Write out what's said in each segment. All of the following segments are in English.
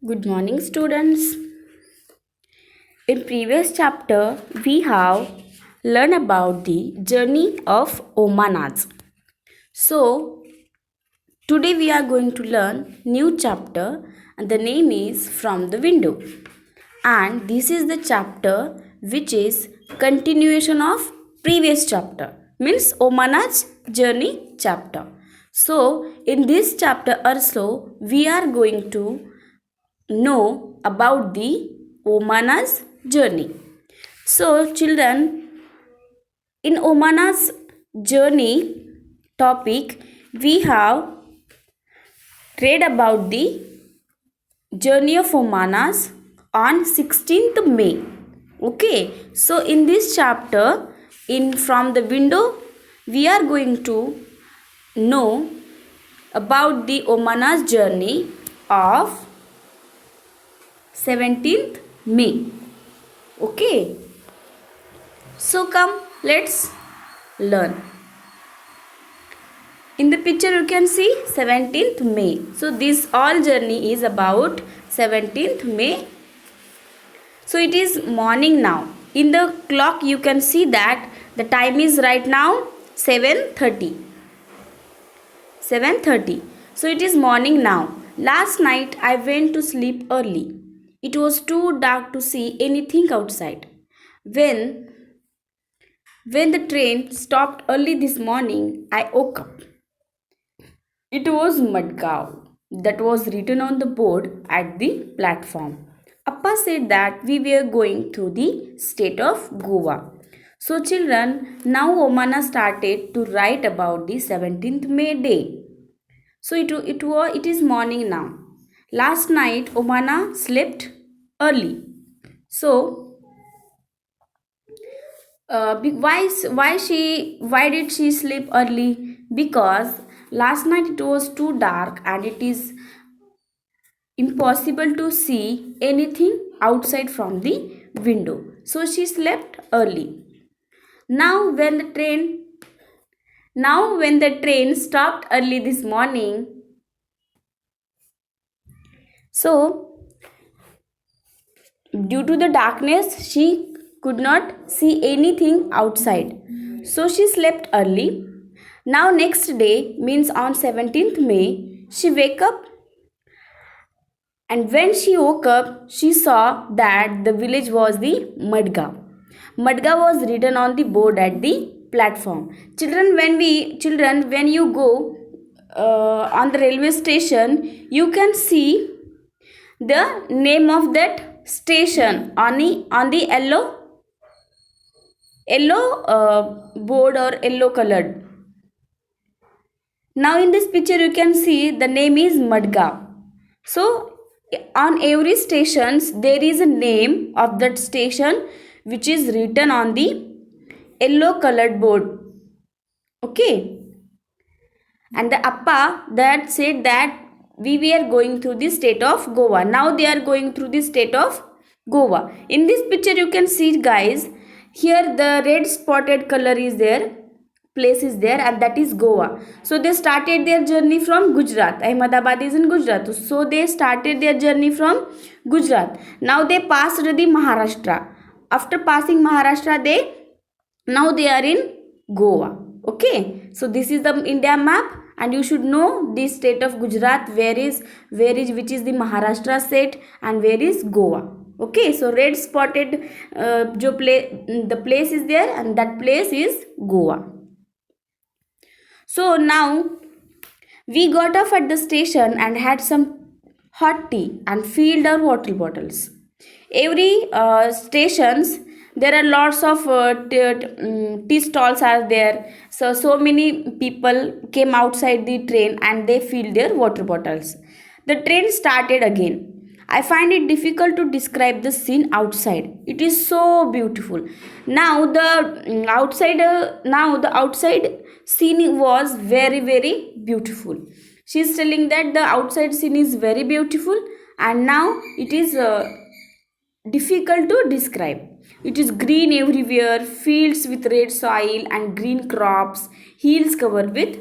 Good morning, students. In previous chapter, we have learned about the journey of Omanaz. So, today we are going to learn new chapter and the name is From the Window. And this is the chapter which is continuation of previous chapter. Means Omanaz journey chapter. So, in this chapter also, we are going to know about the Omana's journey. So, children, in Omana's journey topic, we have read about the journey of Omanas on 16th May. Okay, so in this chapter, in From the Window, we are going to know about the Omana's journey of 17th May. Okay, so come, let's learn. In the picture you can see 17th May. So this all journey is about 17th May. So it is morning now. In the clock you can see that the time is right now 7:30. 7:30. So it is morning now. Last night I went to sleep early. It was too dark to see anything outside. When the train stopped early this morning, I woke up. It was Madgaon that was written on the board at the platform. Appa said that we were going through the state of Goa. So children, now Omana started to write about the 17th May day. So it is morning now. Last night Omana slept early. So why did she sleep early? Because last night it was too dark and it is impossible to see anything outside from the window. So she slept early. Now when the train stopped early this morning, so due to the darkness she could not see anything outside. So she slept early. Now next day means on 17th May, she wake up, and when she woke up, she saw that the village was the Madgaon. Madgaon was written on the board at the platform. Children, when you go on the railway station, you can see the name of that station on the yellow board or yellow colored. Now in this picture you can see the name is Madgaon. So on every stations there is a name of that station which is written on the yellow colored board. Okay, and the appa that said that we were going through the state of Goa. Now they are going through the state of Goa. In this picture you can see, guys, here the red spotted color is there, place is there, and that is Goa. So they started their journey from Gujarat. Ahmedabad is in Gujarat. So they started their journey from Gujarat. Now they passed the Maharashtra. After passing Maharashtra, now they are in Goa. Okay, so this is the India map, and you should know the state of Gujarat, which is the Maharashtra state, and where is Goa. Okay, so red spotted the place is there, and that place is Goa. So now we got off at the station and had some hot tea and filled our water bottles. Every stations there are lots of tea stalls are there. So many people came outside the train and they filled their water bottles. The train started again. I find it difficult to describe the scene outside. It is so beautiful. Now the outside scene was very beautiful. She is telling that the outside scene is very beautiful, and now it is difficult to describe. It is green everywhere, fields with red soil and green crops, hills covered with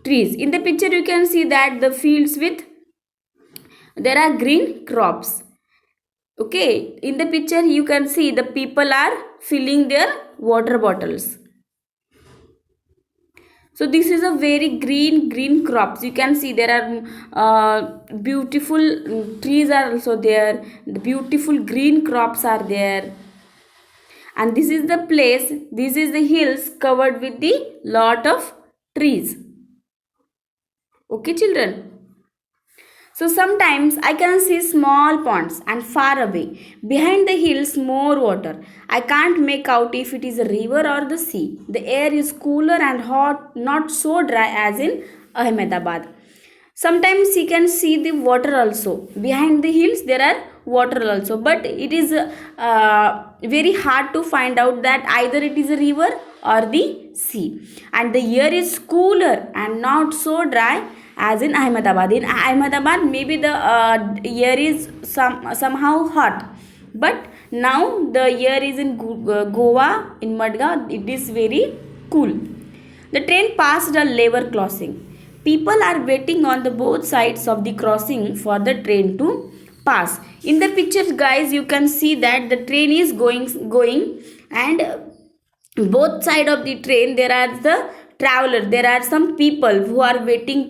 trees. In the picture you can see that the fields with there are green crops. Okay, in the picture you can see the people are filling their water bottles. So this is a very green crops. You can see there are beautiful trees are also there. The beautiful green crops are there. And this is the place, this is the hills covered with the lot of trees. Okay children. So sometimes I can see small ponds and far away, behind the hills more water. I can't make out if it is a river or the sea. The air is cooler and hot, not so dry as in Ahmedabad. Sometimes you can see the water also. Behind the hills there are water also, but it is very hard to find out that either it is a river or the sea. And the air is cooler and not so dry as in Ahmedabad. In Ahmedabad, maybe the air is somehow hot, but now the air is in Goa, in Madgaon, it is very cool. The train passed a level crossing. People are waiting on the both sides of the crossing for the train to pass. In the picture, guys, you can see that the train is going, and both side of the train there are the traveler, there are some people who are waiting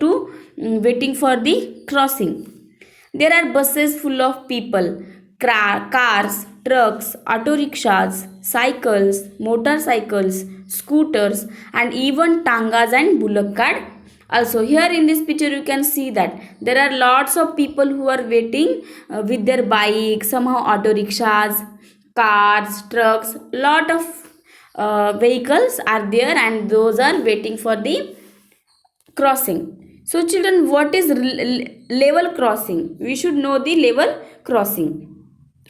for the crossing. There are buses full of people, cars, trucks, auto rickshaws, cycles, motorcycles, scooters, and even tangas and bullock cart. Also, here in this picture, you can see that there are lots of people who are waiting with their bikes, somehow auto rickshaws, cars, trucks, lot of vehicles are there, and those are waiting for the crossing. So children, what is level crossing? We should know the level crossing.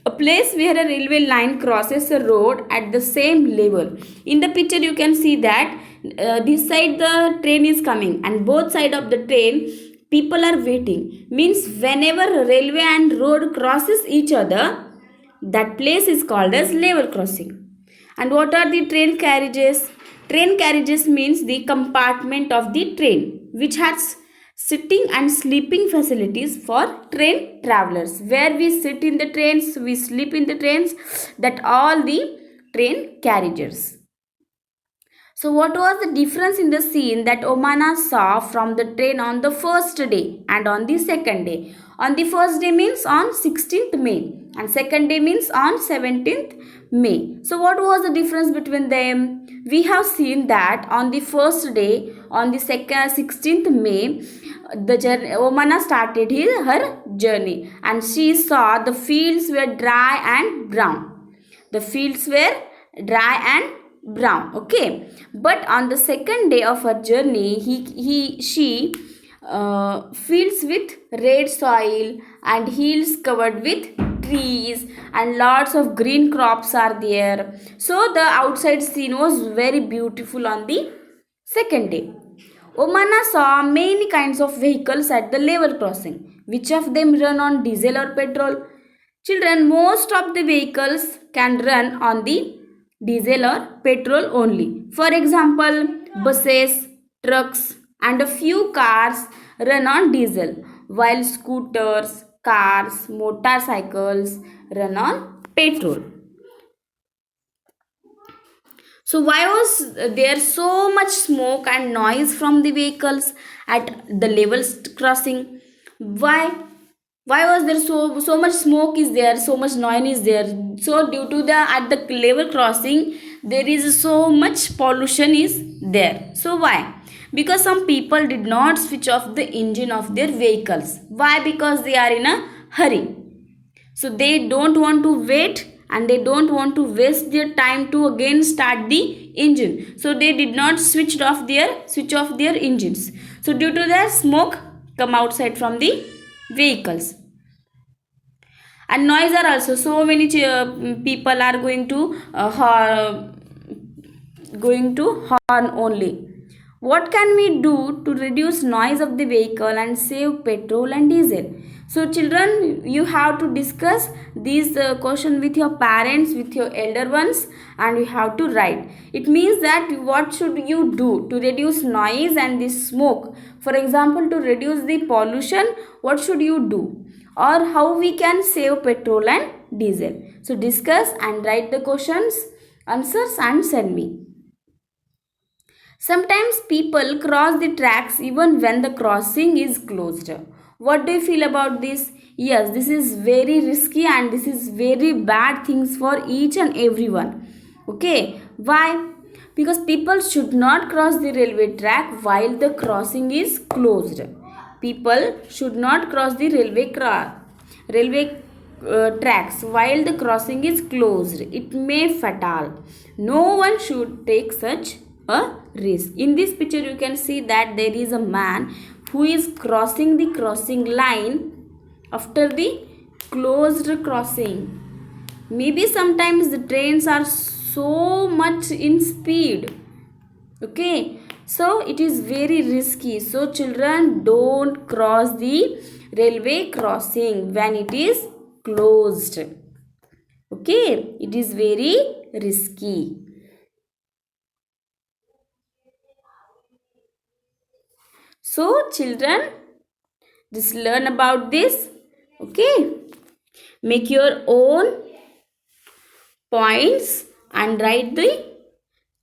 A place where a railway line crosses a road at the same level. In the picture you can see that this side the train is coming, and both side of the train people are waiting. Means whenever railway and road crosses each other, that place is called as level crossing. And what are the train carriages? Train carriages means the compartment of the train which has sitting and sleeping facilities for train travelers. Where we sit in the trains, we sleep in the trains, that all the train carriages. So what was the difference in the scene that Omana saw from the train on the first day and on the second day? On the first day means on 16th May, and second day means on 17th May. So what was the difference between them? We have seen that on the first day, on the 16th May, the Omana started her journey, and she saw the fields were dry and brown. The fields were dry and brown. Okay, but on the second day of her journey, she fields with red soil and hills covered with trees, and lots of green crops are there. So the outside scene was very beautiful on the second day. Omana saw many kinds of vehicles at the level crossing. Which of them run on diesel or petrol? Children, most of the vehicles can run on the diesel or petrol only. For example, buses, trucks, and a few cars run on diesel, while scooters, cars, motorcycles run on petrol. So why was there so much smoke and noise from the vehicles at the level crossing? Why? Why was there so much smoke is there, so much noise is there? So due to the at the level crossing there is so much pollution is there. So why? Because some people did not switch off the engine of their vehicles. Why? Because they are in a hurry. So they don't want to wait, and they don't want to waste their time to again start the engine. So they did not switch off their engines. So due to that, smoke come outside from the vehicles. And noise are also, so many people are going to horn only. What can we do to reduce noise of the vehicle and save petrol and diesel? So children, you have to discuss these question with your parents, with your elder ones, and you have to write. It means that what should you do to reduce noise and the smoke? For example, to reduce the pollution, what should you do? Or how we can save petrol and diesel? So discuss and write the questions, answers, and send me. Sometimes people cross the tracks even when the crossing is closed. What do you feel about this? Yes, this is very risky and this is very bad things for each and everyone. Okay, why? Because people should not cross the railway track while the crossing is closed. People should not cross the railway tracks while the crossing is closed. It may fatal. No one should take such a risk. In this picture you can see that there is a man who is crossing the crossing line after the closed crossing. Maybe sometimes the trains are so much in speed. Okay, so it is very risky. So children, don't cross the railway crossing when it is closed. Okay, it is very risky. So children, just learn about this. Okay, make your own points and write the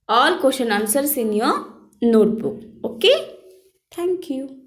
all question answers in your notebook. Okay, thank you.